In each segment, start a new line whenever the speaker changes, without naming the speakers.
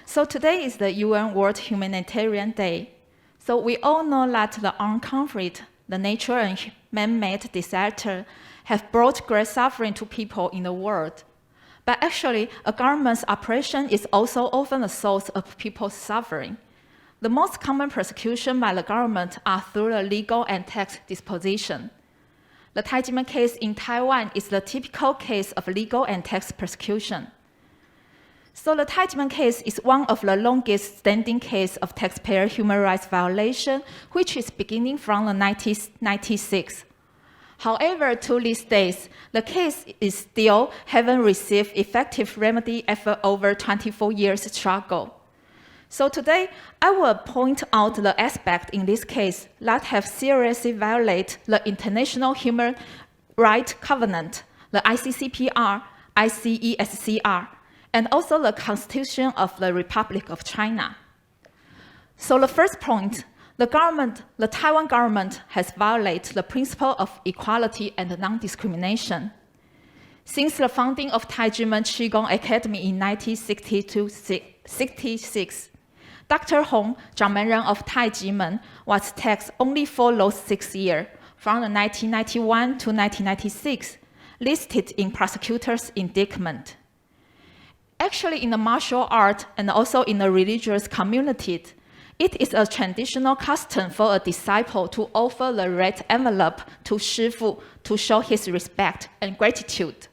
So today is the UN World Humanitarian Day. So we all know that the armed conflict, the natural and man-made disaster have brought great suffering to people in the world. But actually, a government's operation is also often a source of people's suffering. The most common persecution by the government are through the legal and tax disposition. The Taijimen case in Taiwan is the typical case of legal and tax persecution. So the Taijimen case is one of the longest standing case of taxpayer human rights violation, which is beginning from the 1996. However, to these days, the case is still haven't received effective remedy after over 24 years struggle. So today, I will point out the aspect in this case that have seriously violated the International Human Rights Covenant, the ICCPR, ICESCR, and also the Constitution of the Republic of China. So the first point, the Taiwan government has violated the principle of equality and non-discrimination. Since the founding of Taijimen Qigong Academy in 1966, Dr. Hong, Zhangmenren of Taijimen, was taxed only for those 6 years, from 1991 to 1996, listed in prosecutor's indictment. Actually, in the martial art and also in the religious community, it is a traditional custom for a disciple to offer the red envelope to Shifu to show his respect and gratitude.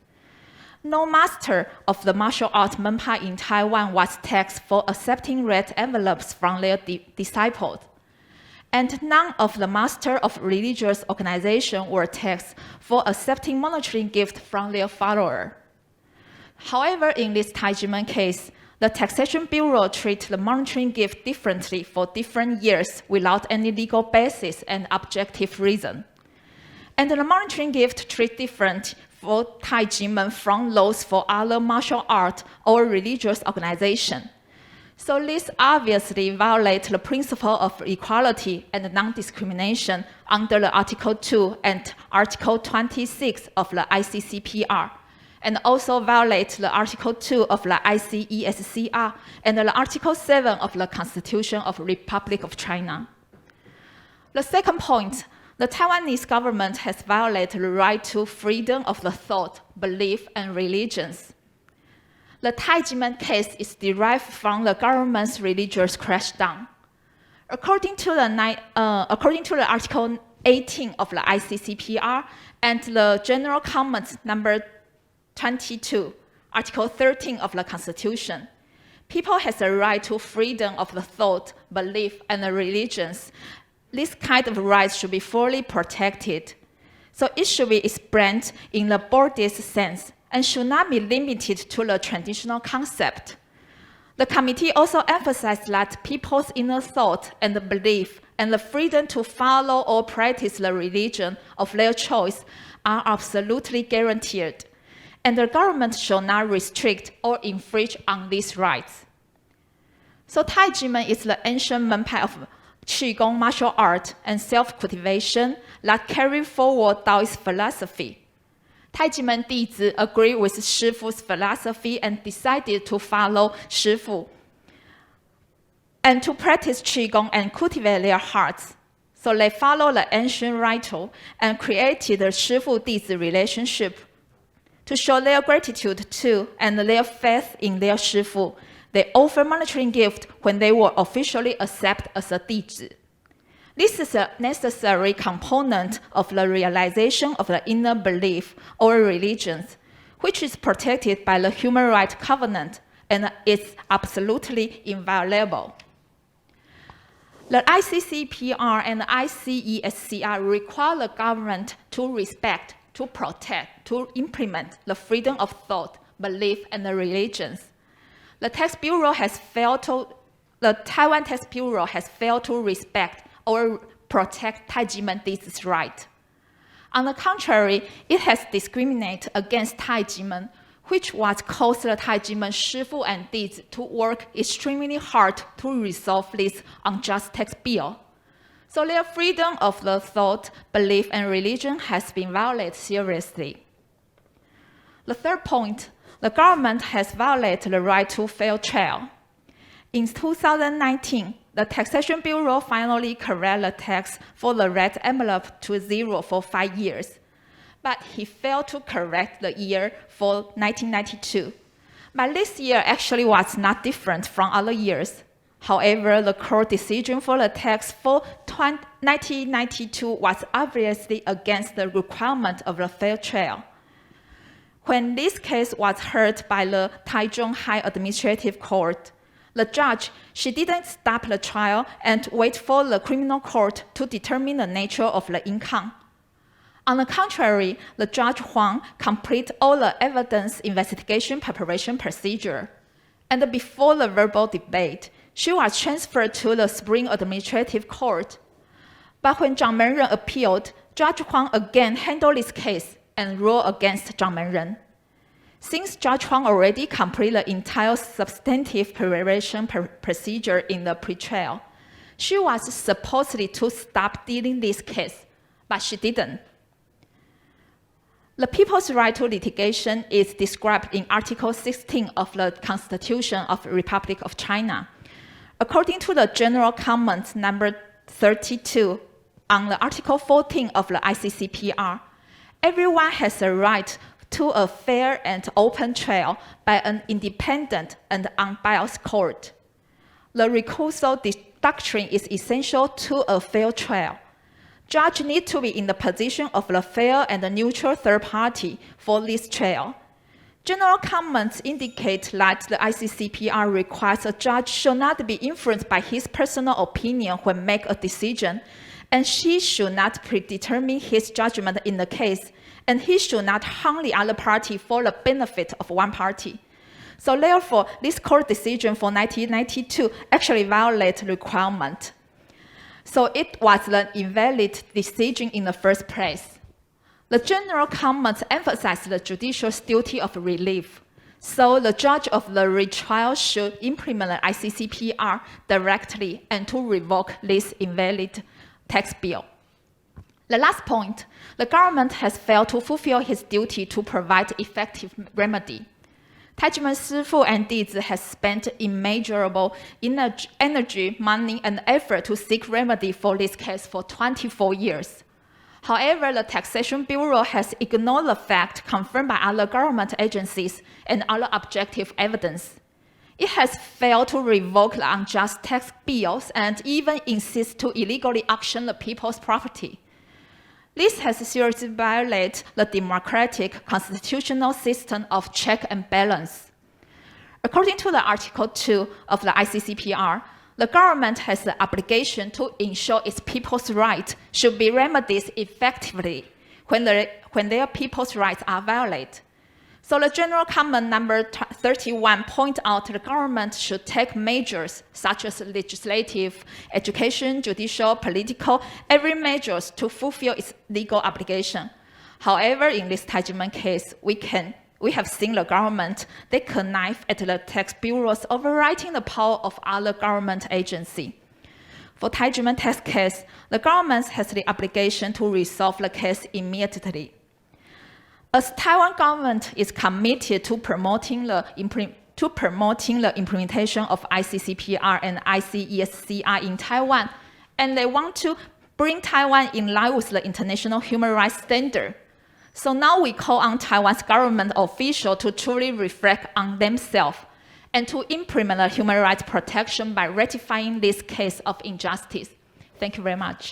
No master of the martial art Menpa in Taiwan was taxed for accepting red envelopes from their disciples. And none of the master of religious organization were taxed for accepting monetary gifts from their follower. However, in this Taijimen case, the Taxation Bureau treats the monetary gift differently for different years without any legal basis and objective reason. And the monetary gift treats different for Taijimen from those for other martial art or religious organization. So this obviously violates the principle of equality and non-discrimination under the Article 2 and Article 26 of the ICCPR, and also violates the Article 2 of the ICESCR and the Article 7 of the Constitution of the Republic of China. The second point, the Taiwanese government has violated the right to freedom of the thought, belief, and religions. The Taijimen case is derived from the government's religious crackdown. According to the Article 18 of the ICCPR and the General Comment number 22, Article 13 of the Constitution, people has a right to freedom of the thought, belief, and the religions. This kind of rights should be fully protected. So it should be explained in the broadest sense and should not be limited to the traditional concept. The committee also emphasized that people's inner thought and belief and the freedom to follow or practice the religion of their choice are absolutely guaranteed, and the government shall not restrict or infringe on these rights. So Taijimen is the ancient Menpai of Qigong martial art and self-cultivation that carry forward Taoist philosophy. Taijimen弟子 agree with Shifu's philosophy and decided to follow Shifu and to practice Qigong and cultivate their hearts. So they follow the ancient ritual and created the Shifu-弟子relationship. To show their gratitude to and their faith in their Shifu, they offer monetary gift when they were officially accepted as a 弟子. This is a necessary component of the realization of the inner belief or religions, which is protected by the Human Rights Covenant and is absolutely inviolable. The ICCPR and the ICESCR require the government to respect, to protect, to implement the freedom of thought, belief, and the religions. The Taiwan Tax Bureau has failed to respect or protect Taijimen弟子's right. On the contrary, it has discriminated against Taijimen, which was caused the Taijimen Shifu and 弟子 to work extremely hard to resolve this unjust tax bill. So their freedom of the thought, belief, and religion has been violated seriously. The third point, the government has violated the right to fair trial. In 2019, the Taxation Bureau finally corrected the tax for the red envelope to 0 for 5 years. But he failed to correct the year for 1992. But this year actually was not different from other years. However, the court decision for the tax for 1992 was obviously against the requirement of the fair trial. When this case was heard by the Taichung High Administrative Court, the judge, she didn't stop the trial and wait for the criminal court to determine the nature of the income. On the contrary, the Judge Huang completed all the evidence investigation preparation procedure. And before the verbal debate, she was transferred to the Supreme Administrative Court. But when Zhang Menren appealed, Judge Huang again handled this case and ruled against Zhang Menren. Since Judge Huang already completed the entire substantive preparation procedure in the pretrial, she was supposedly to stop dealing this case, but she didn't. The people's right to litigation is described in Article 16 of the Constitution of the Republic of China. According to the General Comment number 32 on the Article 14 of the ICCPR, everyone has a right to a fair and open trial by an independent and unbiased court. The recusal doctrine is essential to a fair trial. Judges need to be in the position of the fair and neutral third party for this trial. General comments indicate that the ICCPR requires a judge should not be influenced by his personal opinion when make a decision, and she should not predetermine his judgment in the case, and he should not harm the other party for the benefit of one party. So therefore, this court decision for 1992 actually violates the requirement. So it was an invalid decision in the first place. The general comments emphasize the judicial's duty of relief. So the judge of the retrial should implement the ICCPR directly and to revoke this invalid tax bill. The last point, the government has failed to fulfill its duty to provide effective remedy. Taijimen Sifu and Dizi has spent immeasurable energy, money, and effort to seek remedy for this case for 24 years. However, the Taxation Bureau has ignored the fact confirmed by other government agencies and other objective evidence. It has failed to revoke the unjust tax bills and even insists to illegally auction the people's property. This has seriously violated the democratic constitutional system of check and balance. According to the Article 2 of the ICCPR, the government has the obligation to ensure its people's rights should be remedied effectively when their people's rights are violated. So the General Comment number 31 points out the government should take measures such as legislative, education, judicial, political, every measures to fulfill its legal obligation. However, in this Taijimen case, we have seen the government, they connive at the tax bureaus overriding the power of other government agency. For Taijimen tax case, the government has the obligation to resolve the case immediately. As Taiwan government is committed to promoting the implementation of ICCPR and ICESCR in Taiwan, and they want to bring Taiwan in line with the international human rights standard. So now we call on Taiwan's government officials to truly reflect on themselves and to implement the human rights protection by ratifying this case of injustice. Thank you very much.